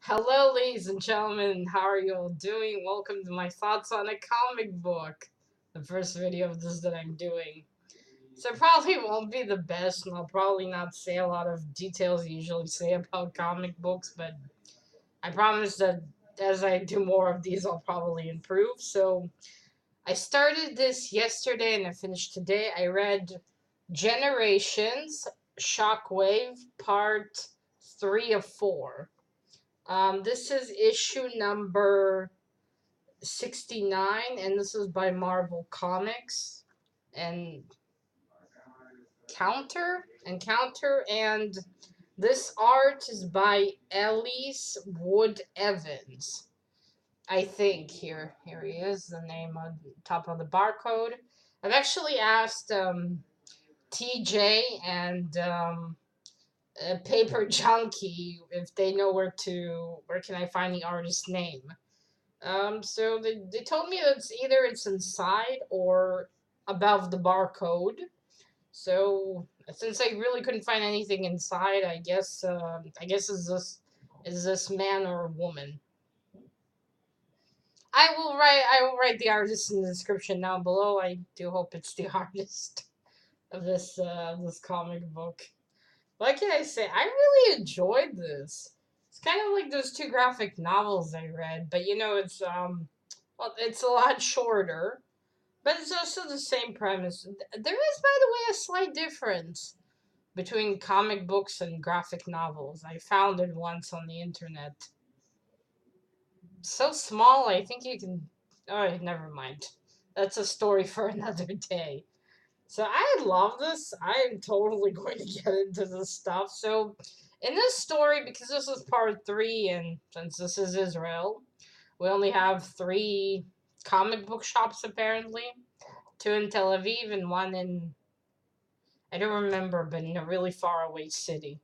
Hello, ladies and gentlemen. How are you all doing? Welcome to my thoughts on a comic book. The first video of this that I'm doing. So it probably won't be the best, and I'll probably not say a lot of details I usually say about comic books, but I promise that as I do more of these, I'll probably improve. So I started this yesterday and I finished today. I read Generations Shockwave Part 3 of 4. This is issue number 69, and this is by Marvel Comics and Counter, and this art is by Elise Wood Evans. I think here he is, the name on top of the barcode. I've actually asked TJ and Paper Junkie if they know where can I find the artist's name. So they told me that it's inside or above the barcode. So since I really couldn't find anything inside, I guess is this man or woman? I will write the artist in the description down below. I do hope it's the artist of this comic book. What can I say? I really enjoyed this. It's kind of like those two graphic novels I read, but it's a lot shorter, but it's also the same premise. There is, by the way, a slight difference between comic books and graphic novels. I found it once on the internet. So small, I think you can. Oh, never mind. That's a story for another day. So I love this. I am totally going to get into this stuff. So in this story, because this is part 3, and since this is Israel, we only have 3 comic book shops apparently. 2 in Tel Aviv and 1 in, I don't remember, but in a really far away city.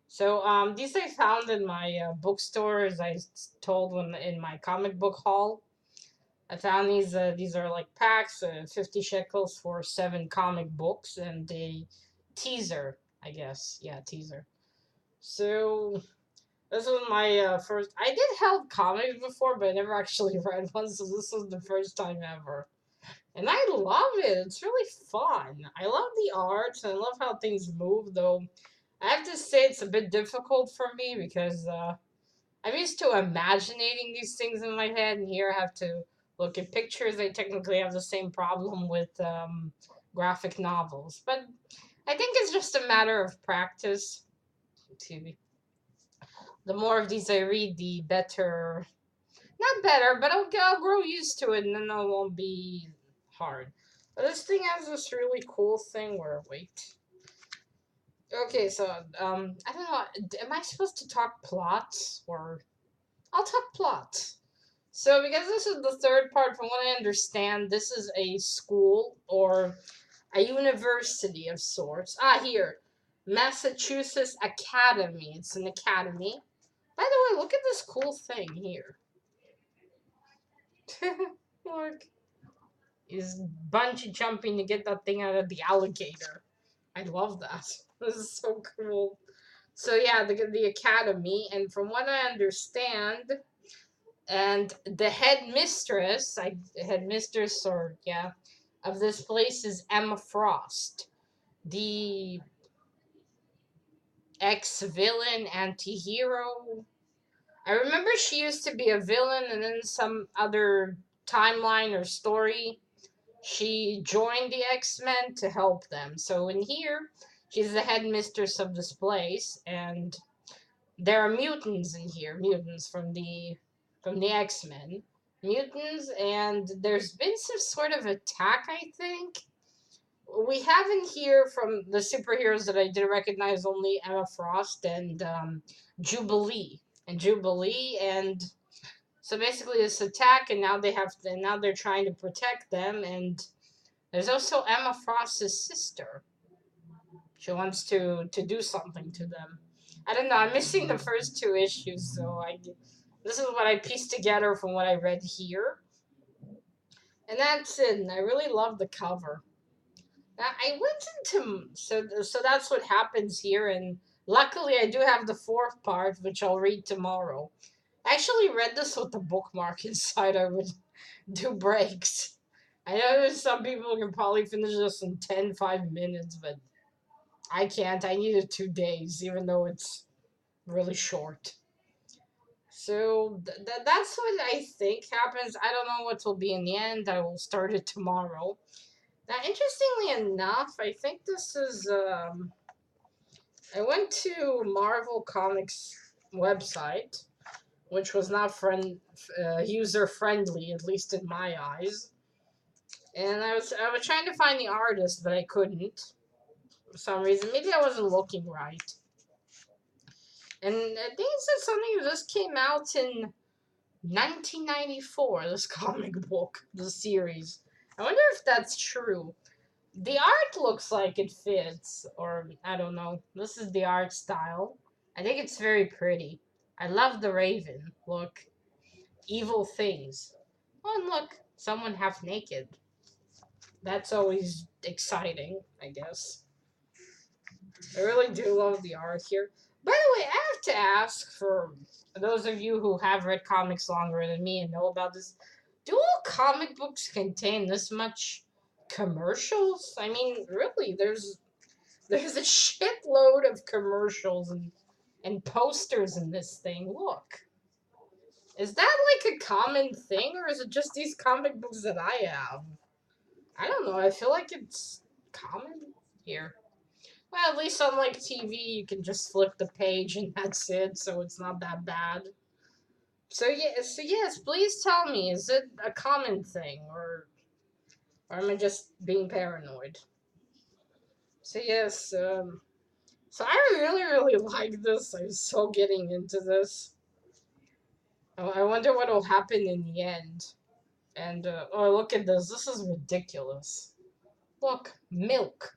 So these I found in my bookstore, as I told when in my comic book haul. I found these. These are like packs, 50 shekels for 7 comic books and a teaser. I guess, yeah, teaser. So this was my first. I did have comics before, but I never actually read one. So this was the first time ever, and I love it. It's really fun. I love the art and I love how things move. Though I have to say it's a bit difficult for me because I'm used to imagining these things in my head, and here I have to look at pictures. I technically have the same problem with graphic novels, but I think it's just a matter of practice. Excuse me. The more of these I read, the better. Not better, but I'll grow used to it, and then it won't be hard. But this thing has this really cool thing where wait. Okay, so I don't know. Am I supposed to talk plots or I'll talk plots? So, because this is the third part, from what I understand, this is a school or a university of sorts. Here, Massachusetts Academy. It's an academy. By the way, look at this cool thing here. Look, he's bungee jumping to get that thing out of the alligator. I love that. This is so cool. So yeah, the academy, and from what I understand, and the headmistress, or yeah, of this place is Emma Frost, the ex-villain anti-hero. I remember she used to be a villain, and then some other timeline or story, she joined the X-Men to help them. So in here, she's the headmistress of this place, and there are mutants in here, mutants from the X-Men, mutants, and there's been some sort of attack, I think. We have in here from the superheroes that I did recognize only Emma Frost and Jubilee. And so basically this attack, and now they're trying to protect them, and there's also Emma Frost's sister. She wants to do something to them. I don't know. I'm missing the first 2 issues, so this is what I pieced together from what I read here, and that's it. And I really love the cover. Now I went into so that's what happens here, and Luckily, I do have the fourth part, which I'll read tomorrow. I actually read this with the bookmark inside. I would do breaks. I know there's some people who can probably finish this in 5 minutes, but I can't. I needed 2 days, even though it's really short. So that's what I think happens. I don't know what will be in the end. I will start it tomorrow. Now, interestingly enough, I think this is. I went to Marvel Comics website, which was not user friendly, at least in my eyes. And I was trying to find the artist, but I couldn't for some reason. Maybe I wasn't looking right. And I think it said something that just came out in 1994. This comic book, the series. I wonder if that's true. The art looks like it fits, or I don't know. This is the art style. I think it's very pretty. I love the raven. Look, evil things. Oh, and look, someone half naked. That's always exciting, I guess. I really do love the art here. By the way, I have to ask for those of you who have read comics longer than me and know about this. Do all comic books contain this much commercials? I mean, really, there's a shitload of commercials and posters in this thing. Look. Is that like a common thing, or is it just these comic books that I have? I don't know. I feel like it's common here. Well, at least unlike TV, you can just flip the page and that's it, so it's not that bad. So yes, please tell me, is it a common thing, or am I just being paranoid? So yes, so I really like this. I'm so getting into this. I wonder what will happen in the end. And oh, look at this. This is ridiculous. Look, milk.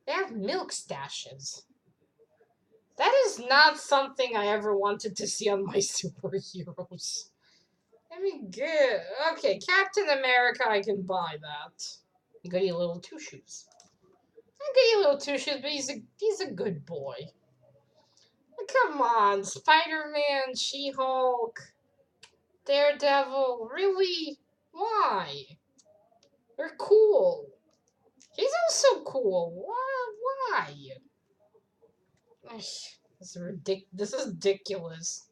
They have milk stashes. That is not something I ever wanted to see on my superheroes. I mean, good. Okay, Captain America, I can buy that. Goody little two shoes. Goody little two shoes, but he's a good boy. Come on, Spider-Man, She-Hulk, Daredevil. Really? Why? They're cool. He's also cool. Why? This is This is ridiculous.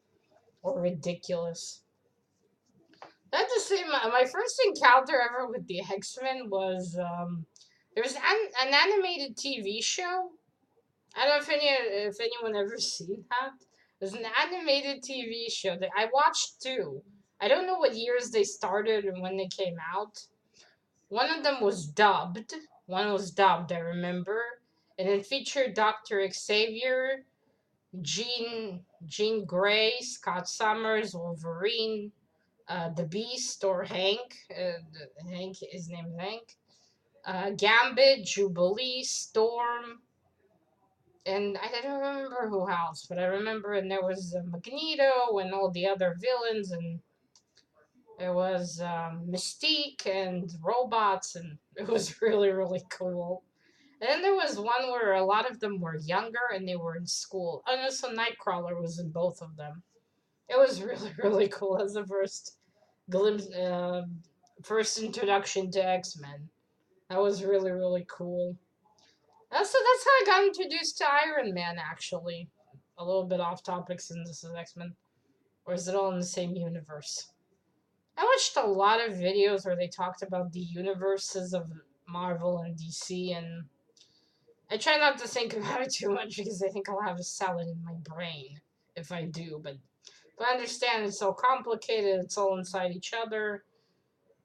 Or ridiculous. I have to say, my first encounter ever with the X-Men was there was an animated TV show. I don't know if anyone ever seen that. There's an animated TV show that I watched two. I don't know what years they started and when they came out. One of them was dubbed. One was dubbed, I remember, and it featured Doctor Xavier, Jean Grey, Scott Summers, Wolverine, the Beast or Hank. Hank, his name is Hank. Gambit, Jubilee, Storm, and I don't remember who else, but I remember, and there was Magneto and all the other villains, and there was Mystique and robots, and it was really cool. And then there was one where a lot of them were younger and they were in school. Oh no, so Nightcrawler was in both of them. It was really cool. As the glimpse, first introduction to X Men. That was really cool. That's how I got introduced to Iron Man. Actually, a little bit off topic since this is X Men, or is it all in the same universe? I watched a lot of videos where they talked about the universes of Marvel and DC, and I try not to think about it too much because I think I'll have a salad in my brain if I do. But I understand it's so complicated, it's all inside each other.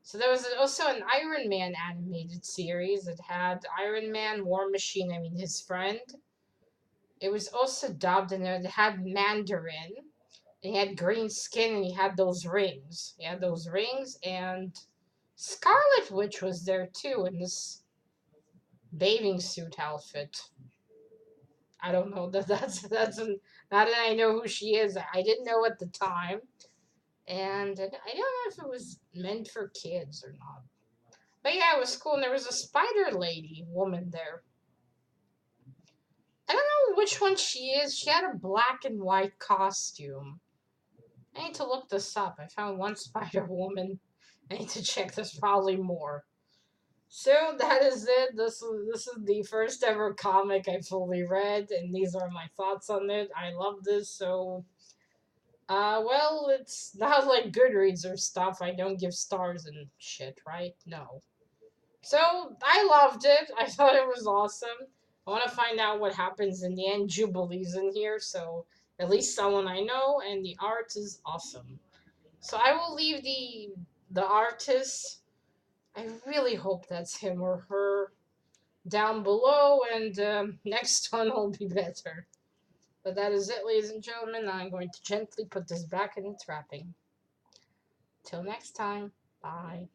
So there was also an Iron Man animated series. It had Iron Man, War Machine, I mean his friend. It was also dubbed, and it had Mandarin. And he had green skin, and he had those rings. He had those rings, and Scarlet Witch was there too in this bathing suit outfit. I don't know now that I know who she is. I didn't know at the time, and I don't know if it was meant for kids or not. But yeah, it was cool. And there was a spider lady woman there. I don't know which one she is. She had a black and white costume. I need to look this up. I found one Spider Woman. I need to check. There's probably more. So that is it. This is the first ever comic I fully read, and these are my thoughts on it. I love this. So, well, it's not like Goodreads or stuff. I don't give stars and shit, right? No. So I loved it. I thought it was awesome. I want to find out what happens in the end. Jubilee's in here, so at least someone I know, and the art is awesome. So I will leave the artist. I really hope that's him or her down below, and next one will be better. But that is it, ladies and gentlemen. I'm going to gently put this back in its wrapping. Till next time, bye.